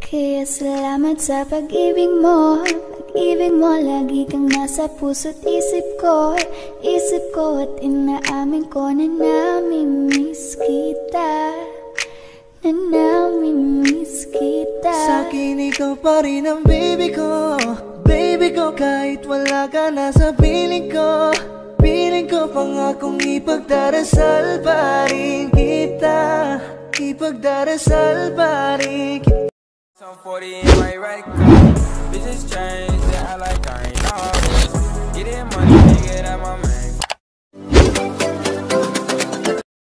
Kaya salamat sa pag-ibig mo. Pag-ibig mo, lagi kang nasa puso't isip ko. Isip ko at inaamin ko na namimiss kita. Na namimiss kita. Sa'kin ikaw pa rin ang baby ko. Baby ko, kahit wala ka na sa piling ko. Piling ko pangakong ipagdarasal pa rin kita. Ipagdarasal pa rin kita. Some 40 in my right car. Bitches change, they act like I ain't always. Getting money, nigga, that my man.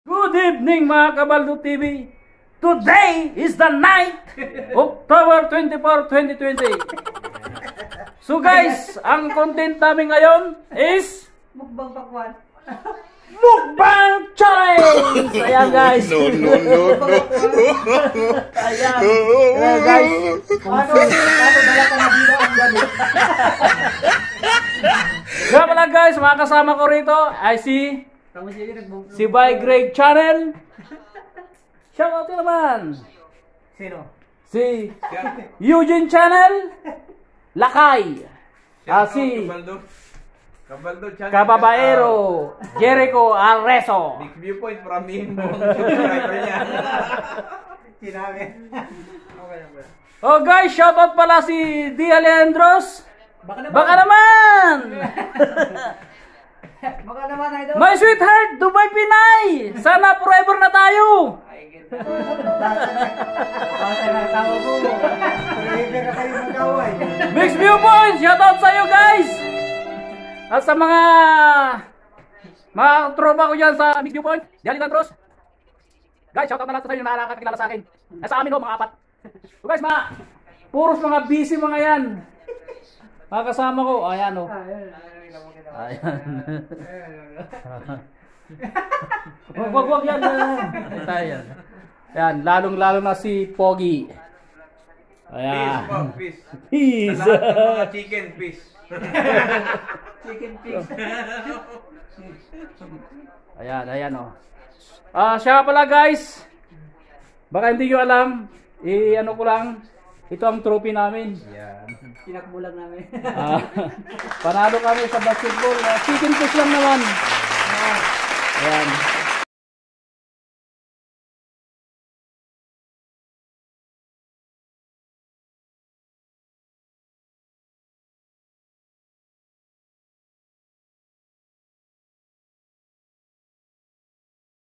Good evening mga Kabaldo TV. Today is the night, October 24, 2020. So guys, ang content namin ngayon is Mukbang pakwan. Mukbang Challenge! Ayan guys. No. Ayan. Ayan guys. Ano dala ka na dito ang gabi? Kaya pala guys, mga kasama ko rito ay si By Greg Channel. Shout out naman. Sino? Si Eugene Channel. Lakay. Si Kabaldo channel. Kababaero Jericho Arreso. Big viewpoint from him. Subscriber niya. Sinabi. Okay lang ba? Oh guys, shoutout pala si D. Alejandros. Baka Baka naman. Baka naman idol. My sweetheart, Dubai Pinay. Sana forever na tayo. Ay, ganda. Baka na tao ko. Forever ka kayo mag-away. Mixed viewpoint, shoutout sa iyo guys. At sa mga tropa ko dyan sa Mixed Viewpoint, D. Alejandros. Guys, shoutout na lahat sa inyo na nakakakilala sa akin. Sa amin mga apat. So guys, puros mga busy mga yan. Mga kasama ko, ayan o. Ayan. Wag yan. Ayan. Ayan, lalong-lalo na si Pogi. Ayan. Peace. Peace. Sa lahat ng mga chicken, peace. Chicken pigs. Ayan o. Siya pala guys. Baka hindi nyo alam. Ano ko lang. Ito ang trophy namin. Pinakbulag namin. Panalo kami sa basketball. Chicken fish lang naman. Ayan.